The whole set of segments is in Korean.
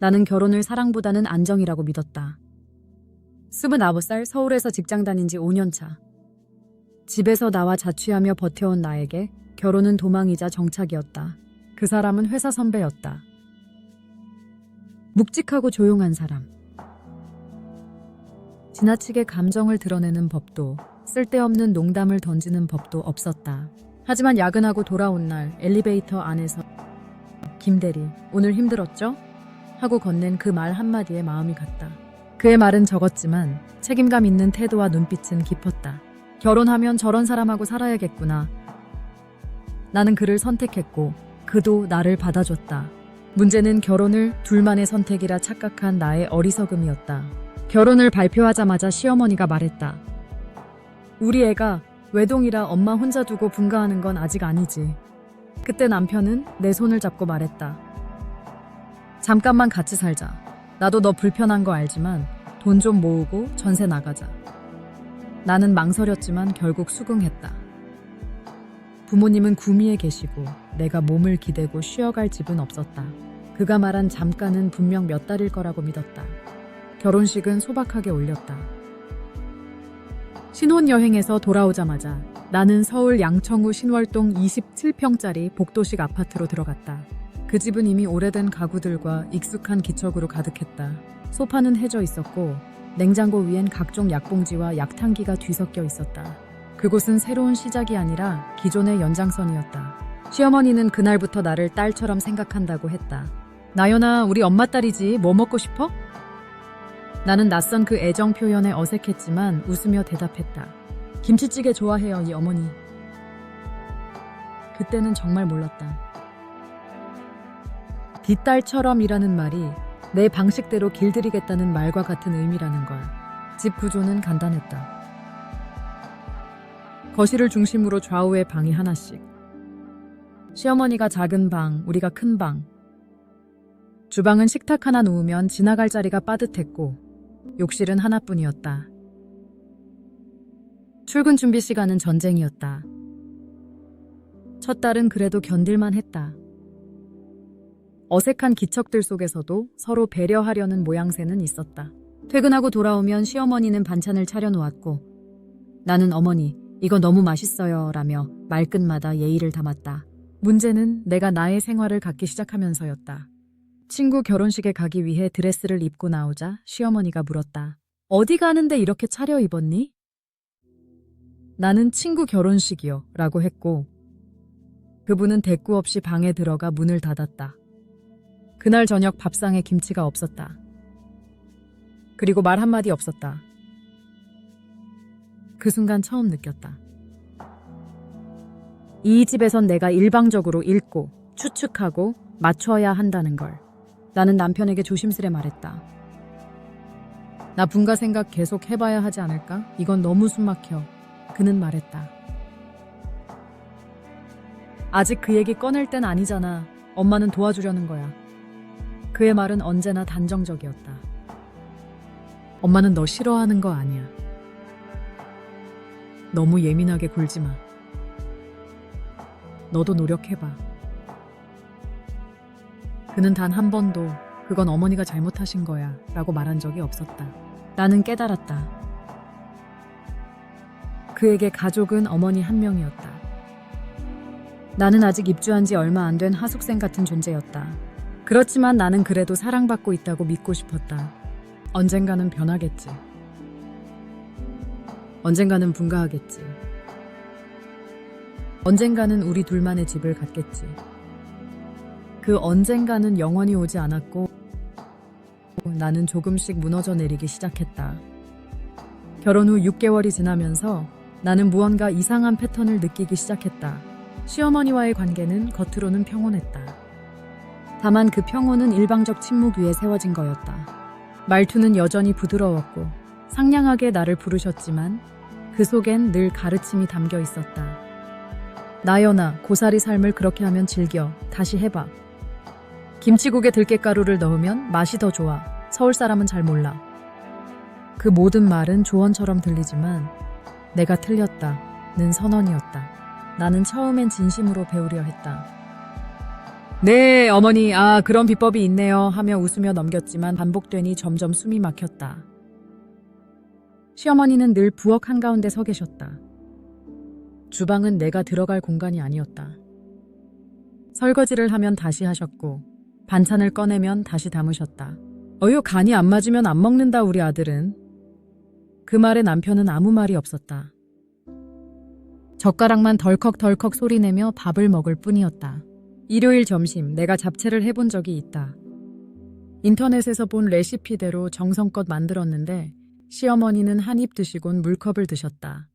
나는 결혼을 사랑보다는 안정이라고 믿었다. 29살 서울에서 직장 다닌 지 5년 차. 집에서 나와 자취하며 버텨온 나에게 결혼은 도망이자 정착이었다. 그 사람은 회사 선배였다. 묵직하고 조용한 사람. 지나치게 감정을 드러내는 법도 쓸데없는 농담을 던지는 법도 없었다. 하지만 야근하고 돌아온 날 엘리베이터 안에서 김대리, 오늘 힘들었죠? 하고 건넨 그 말 한마디에 마음이 갔다. 그의 말은 적었지만 책임감 있는 태도와 눈빛은 깊었다. 결혼하면 저런 사람하고 살아야겠구나. 나는 그를 선택했고 그도 나를 받아줬다. 문제는 결혼을 둘만의 선택이라 착각한 나의 어리석음이었다. 결혼을 발표하자마자 시어머니가 말했다. 우리 애가 외동이라 엄마 혼자 두고 분가하는 건 아직 아니지. 그때 남편은 내 손을 잡고 말했다. 잠깐만 같이 살자. 나도 너 불편한 거 알지만 돈 좀 모으고 전세 나가자. 나는 망설였지만 결국 수긍했다. 부모님은 구미에 계시고 내가 몸을 기대고 쉬어갈 집은 없었다. 그가 말한 잠깐은 분명 몇 달일 거라고 믿었다. 결혼식은 소박하게 올렸다. 신혼여행에서 돌아오자마자 나는 서울 양천구 신월동 27평짜리 복도식 아파트로 들어갔다. 그 집은 이미 오래된 가구들과 익숙한 기척으로 가득했다. 소파는 해져 있었고 냉장고 위엔 각종 약봉지와 약탕기가 뒤섞여 있었다. 그곳은 새로운 시작이 아니라 기존의 연장선이었다. 시어머니는 그날부터 나를 딸처럼 생각한다고 했다. 나연아, 우리 엄마 딸이지. 뭐 먹고 싶어? 나는 낯선 그 애정 표현에 어색했지만 웃으며 대답했다. 김치찌개 좋아해요, 이 어머니. 그때는 정말 몰랐다. 뒷딸처럼이라는 말이 내 방식대로 길들이겠다는 말과 같은 의미라는 걸. 집 구조는 간단했다. 거실을 중심으로 좌우에 방이 하나씩. 시어머니가 작은 방, 우리가 큰 방. 주방은 식탁 하나 놓으면 지나갈 자리가 빠듯했고 욕실은 하나뿐이었다. 출근 준비 시간은 전쟁이었다. 첫 달은 그래도 견딜만 했다. 어색한 기척들 속에서도 서로 배려하려는 모양새는 있었다. 퇴근하고 돌아오면 시어머니는 반찬을 차려놓았고 나는 어머니, 이거 너무 맛있어요 라며 말끝마다 예의를 담았다. 문제는 내가 나의 생활을 갖기 시작하면서였다. 친구 결혼식에 가기 위해 드레스를 입고 나오자 시어머니가 물었다. 어디 가는데 이렇게 차려입었니? 나는 친구 결혼식이요 라고 했고 그분은 대꾸 없이 방에 들어가 문을 닫았다. 그날 저녁 밥상에 김치가 없었다. 그리고 말 한마디 없었다. 그 순간 처음 느꼈다. 이 집에선 내가 일방적으로 읽고 추측하고 맞춰야 한다는 걸. 나는 남편에게 조심스레 말했다. 나 분가 생각 계속 해봐야 하지 않을까? 이건 너무 숨막혀. 그는 말했다. 아직 그 얘기 꺼낼 땐 아니잖아. 엄마는 도와주려는 거야. 그의 말은 언제나 단정적이었다. 엄마는 너 싫어하는 거 아니야. 너무 예민하게 굴지 마. 너도 노력해봐. 그는 단 한 번도 그건 어머니가 잘못하신 거야 라고 말한 적이 없었다. 나는 깨달았다. 그에게 가족은 어머니 한 명이었다. 나는 아직 입주한 지 얼마 안 된 하숙생 같은 존재였다. 그렇지만 나는 그래도 사랑받고 있다고 믿고 싶었다. 언젠가는 변하겠지. 언젠가는 분가하겠지. 언젠가는 우리 둘만의 집을 갖겠지. 그 언젠가는 영원히 오지 않았고 나는 조금씩 무너져 내리기 시작했다. 결혼 후 6개월이 지나면서 나는 무언가 이상한 패턴을 느끼기 시작했다. 시어머니와의 관계는 겉으로는 평온했다. 다만 그 평온은 일방적 침묵 위에 세워진 거였다. 말투는 여전히 부드러웠고 상냥하게 나를 부르셨지만 그 속엔 늘 가르침이 담겨 있었다. 나연아, 고사리 삶을 그렇게 하면 즐겨. 다시 해봐. 김치국에 들깨가루를 넣으면 맛이 더 좋아. 서울 사람은 잘 몰라. 그 모든 말은 조언처럼 들리지만 내가 틀렸다는 선언이었다. 나는 처음엔 진심으로 배우려 했다. 네, 어머니, 그런 비법이 있네요 하며 웃으며 넘겼지만 반복되니 점점 숨이 막혔다. 시어머니는 늘 부엌 한가운데 서 계셨다. 주방은 내가 들어갈 공간이 아니었다. 설거지를 하면 다시 하셨고 반찬을 꺼내면 다시 담으셨다. 어휴, 간이 안 맞으면 안 먹는다 우리 아들은. 그 말에 남편은 아무 말이 없었다. 젓가락만 덜컥덜컥 소리내며 밥을 먹을 뿐이었다. 일요일 점심 내가 잡채를 해본 적이 있다. 인터넷에서 본 레시피대로 정성껏 만들었는데 시어머니는 한 입 드시곤 물컵을 드셨다.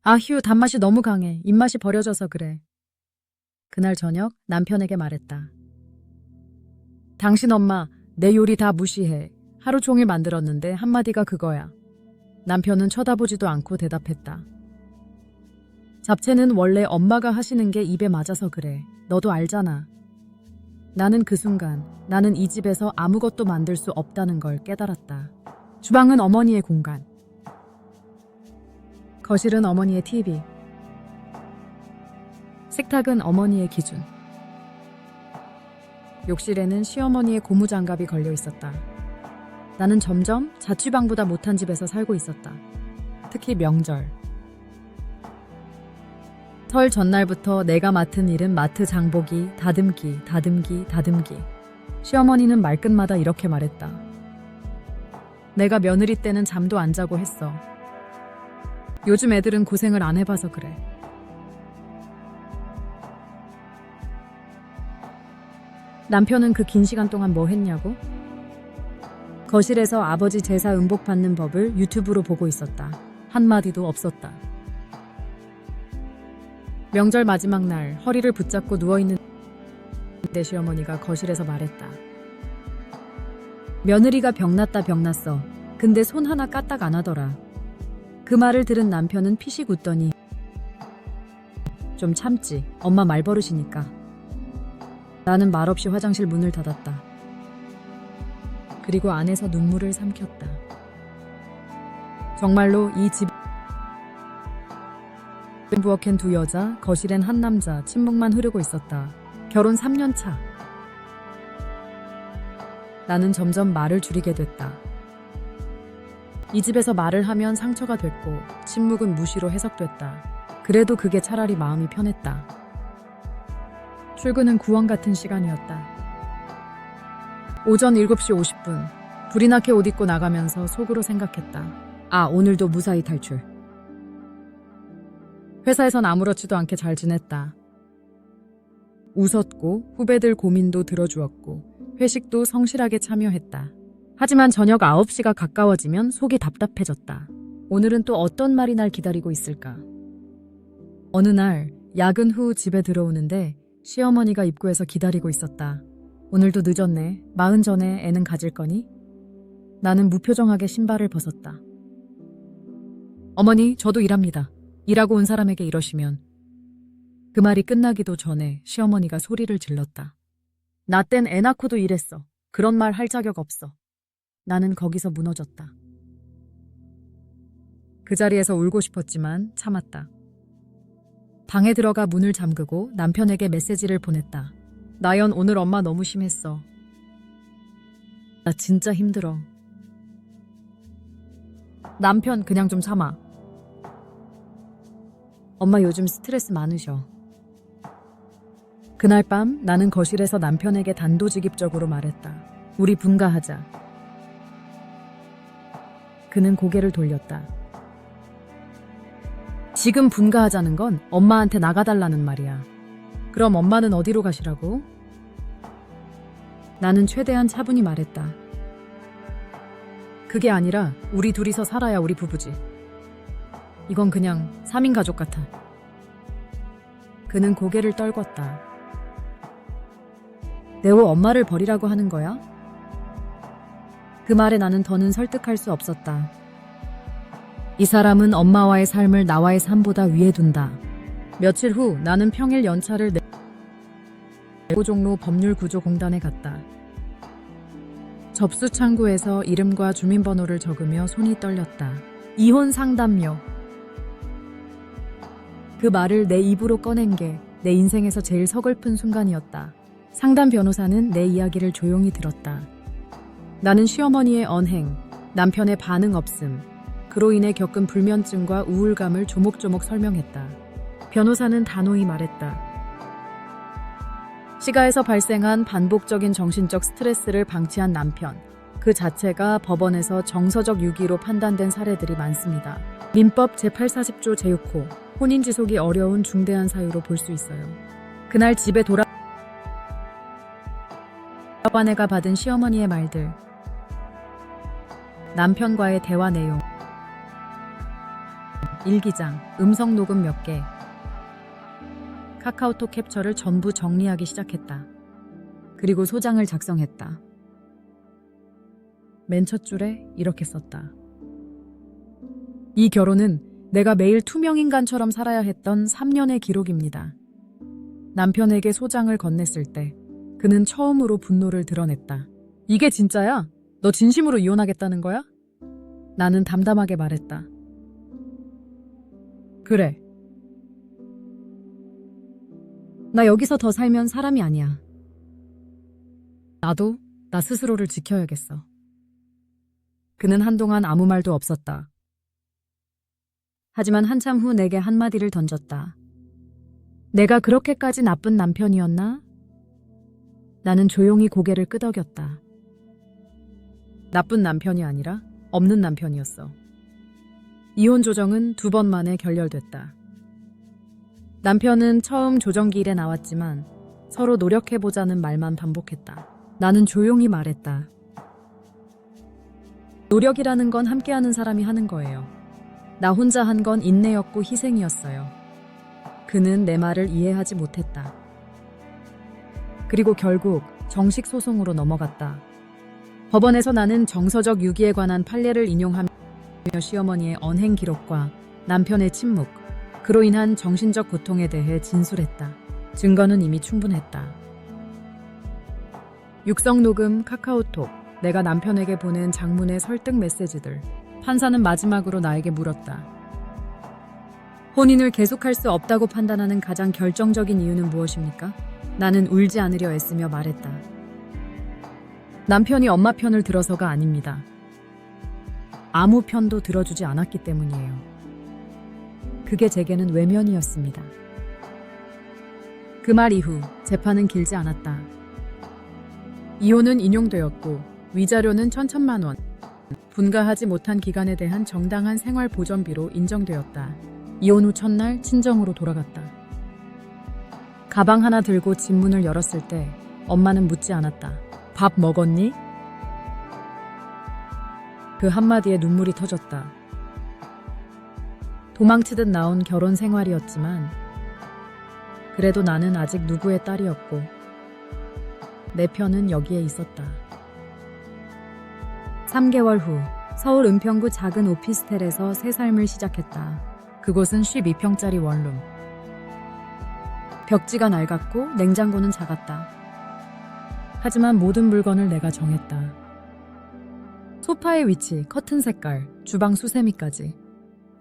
아휴, 단맛이 너무 강해. 입맛이 버려져서 그래. 그날 저녁 남편에게 말했다. 당신 엄마 내 요리 다 무시해. 하루 종일 만들었는데 한마디가 그거야. 남편은 쳐다보지도 않고 대답했다. 잡채는 원래 엄마가 하시는 게 입에 맞아서 그래. 너도 알잖아. 나는 그 순간 나는 이 집에서 아무것도 만들 수 없다는 걸 깨달았다. 주방은 어머니의 공간. 거실은 어머니의 TV. 식탁은 어머니의 기준. 욕실에는 시어머니의 고무장갑이 걸려 있었다. 나는 점점 자취방보다 못한 집에서 살고 있었다. 특히 명절. 설 전날부터 내가 맡은 일은 마트 장보기, 다듬기. 시어머니는 말끝마다 이렇게 말했다. 내가 며느리 때는 잠도 안 자고 했어. 요즘 애들은 고생을 안 해봐서 그래. 남편은 그 긴 시간 동안 뭐 했냐고? 거실에서 아버지 제사 음복 받는 법을 유튜브로 보고 있었다. 한마디도 없었다. 명절 마지막 날 허리를 붙잡고 누워있는 내 시어머니가 거실에서 말했다. 며느리가 병났어. 근데 손 하나 까딱 안 하더라. 그 말을 들은 남편은 피식 웃더니 좀 참지. 엄마 말버릇이니까. 나는 말없이 화장실 문을 닫았다. 그리고 안에서 눈물을 삼켰다. 정말로 이 집 부엌엔 두 여자, 거실엔 한 남자, 침묵만 흐르고 있었다. 결혼 3년 차. 나는 점점 말을 줄이게 됐다. 이 집에서 말을 하면 상처가 됐고 침묵은 무시로 해석됐다. 그래도 그게 차라리 마음이 편했다. 출근은 구원 같은 시간이었다. 오전 7시 50분. 불이 나게 옷 입고 나가면서 속으로 생각했다. 오늘도 무사히 탈출. 회사에선 아무렇지도 않게 잘 지냈다. 웃었고 후배들 고민도 들어주었고 회식도 성실하게 참여했다. 하지만 저녁 9시가 가까워지면 속이 답답해졌다. 오늘은 또 어떤 말이 날 기다리고 있을까? 어느 날 야근 후 집에 들어오는데 시어머니가 입구에서 기다리고 있었다. 오늘도 늦었네. 마흔 전에 애는 가질 거니? 나는 무표정하게 신발을 벗었다. 어머니, 저도 일합니다. 일하고 온 사람에게 이러시면. 그 말이 끝나기도 전에 시어머니가 소리를 질렀다. 나 땐 애 낳고도 일했어. 그런 말 할 자격 없어. 나는 거기서 무너졌다. 그 자리에서 울고 싶었지만 참았다. 방에 들어가 문을 잠그고 남편에게 메시지를 보냈다. 나연, 오늘 엄마 너무 심했어. 나 진짜 힘들어. 남편, 그냥 좀 참아. 엄마 요즘 스트레스 많으셔. 그날 밤 나는 거실에서 남편에게 단도직입적으로 말했다. 우리 분가하자. 그는 고개를 돌렸다. 지금 분가하자는 건 엄마한테 나가달라는 말이야. 그럼 엄마는 어디로 가시라고? 나는 최대한 차분히 말했다. 그게 아니라 우리 둘이서 살아야 우리 부부지. 이건 그냥 3인 가족 같아. 그는 고개를 떨궜다. 네오 엄마를 버리라고 하는 거야? 그 말에 나는 더는 설득할 수 없었다. 이 사람은 엄마와의 삶을 나와의 삶보다 위에 둔다. 며칠 후 나는 평일 연차를 내고종로 법률구조공단에 갔다. 접수 창구에서 이름과 주민번호를 적으며 손이 떨렸다. 이혼 상담료. 그 말을 내 입으로 꺼낸 게 내 인생에서 제일 서글픈 순간이었다. 상담 변호사는 내 이야기를 조용히 들었다. 나는 시어머니의 언행, 남편의 반응 없음, 그로 인해 겪은 불면증과 우울감을 조목조목 설명했다. 변호사는 단호히 말했다. 시가에서 발생한 반복적인 정신적 스트레스를 방치한 남편, 그 자체가 법원에서 정서적 유기로 판단된 사례들이 많습니다. 민법 제840조 제6호, 혼인 지속이 어려운 중대한 사유로 볼 수 있어요. 그날 집에 아내가 받은 시어머니의 말들, 남편과의 대화 내용, 일기장, 음성 녹음 몇 개, 카카오톡 캡처를 전부 정리하기 시작했다. 그리고 소장을 작성했다. 맨 첫 줄에 이렇게 썼다. 이 결혼은 내가 매일 투명인간처럼 살아야 했던 3년의 기록입니다. 남편에게 소장을 건넸을 때 그는 처음으로 분노를 드러냈다. 이게 진짜야? 너 진심으로 이혼하겠다는 거야? 나는 담담하게 말했다. 그래. 나 여기서 더 살면 사람이 아니야. 나도 나 스스로를 지켜야겠어. 그는 한동안 아무 말도 없었다. 하지만 한참 후 내게 한마디를 던졌다. 내가 그렇게까지 나쁜 남편이었나? 나는 조용히 고개를 끄덕였다. 나쁜 남편이 아니라 없는 남편이었어. 이혼 조정은 2번 만에 결렬됐다. 남편은 처음 조정기일에 나왔지만 서로 노력해보자는 말만 반복했다. 나는 조용히 말했다. 노력이라는 건 함께하는 사람이 하는 거예요. 나 혼자 한 건 인내였고 희생이었어요. 그는 내 말을 이해하지 못했다. 그리고 결국 정식 소송으로 넘어갔다. 법원에서 나는 정서적 유기에 관한 판례를 인용하며 시어머니의 언행 기록과 남편의 침묵, 그로 인한 정신적 고통에 대해 진술했다. 증거는 이미 충분했다. 육성 녹음, 카카오톡, 내가 남편에게 보낸 장문의 설득 메시지들. 판사는 마지막으로 나에게 물었다. 혼인을 계속할 수 없다고 판단하는 가장 결정적인 이유는 무엇입니까? 나는 울지 않으려 애쓰며 말했다. 남편이 엄마 편을 들어서가 아닙니다. 아무 편도 들어주지 않았기 때문이에요. 그게 제게는 외면이었습니다. 그 말 이후 재판은 길지 않았다. 이혼은 인용되었고 위자료는 1,000만 원, 분가하지 못한 기간에 대한 정당한 생활 보전비로 인정되었다. 이혼 후 첫날 친정으로 돌아갔다. 가방 하나 들고 집 문을 열었을 때 엄마는 묻지 않았다. 밥 먹었니? 그 한마디에 눈물이 터졌다. 도망치듯 나온 결혼 생활이었지만 그래도 나는 아직 누구의 딸이었고 내 편은 여기에 있었다. 3개월 후 서울 은평구 작은 오피스텔에서 새 삶을 시작했다. 그곳은 12평짜리 원룸. 벽지가 낡았고 냉장고는 작았다. 하지만 모든 물건을 내가 정했다. 소파의 위치, 커튼 색깔, 주방 수세미까지.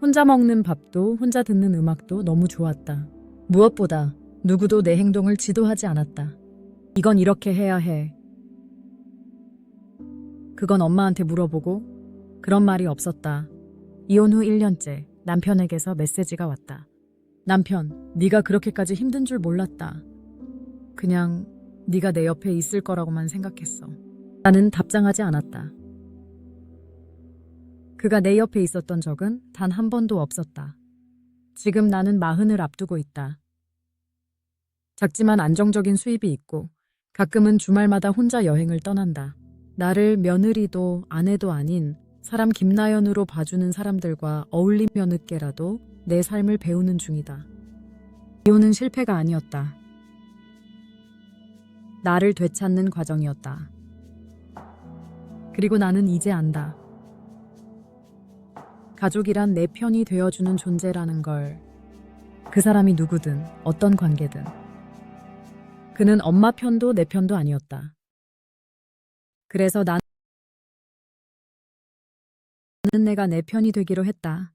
혼자 먹는 밥도 혼자 듣는 음악도 너무 좋았다. 무엇보다 누구도 내 행동을 지도하지 않았다. 이건 이렇게 해야 해. 그건 엄마한테 물어보고 그런 말이 없었다. 이혼 후 1년째 남편에게서 메시지가 왔다. 남편, 네가 그렇게까지 힘든 줄 몰랐다. 그냥 네가 내 옆에 있을 거라고만 생각했어. 나는 답장하지 않았다. 그가 내 옆에 있었던 적은 단 한 번도 없었다. 지금 나는 40을 앞두고 있다. 작지만 안정적인 수입이 있고 가끔은 주말마다 혼자 여행을 떠난다. 나를 며느리도 아내도 아닌 사람 김나연으로 봐주는 사람들과 어울리며 늦게라도 내 삶을 배우는 중이다. 이혼은 실패가 아니었다. 나를 되찾는 과정이었다. 그리고 나는 이제 안다. 가족이란 내 편이 되어주는 존재라는 걸. 그 사람이 누구든 어떤 관계든. 그는 엄마 편도 내 편도 아니었다. 그래서 나는 내가 내 편이 되기로 했다.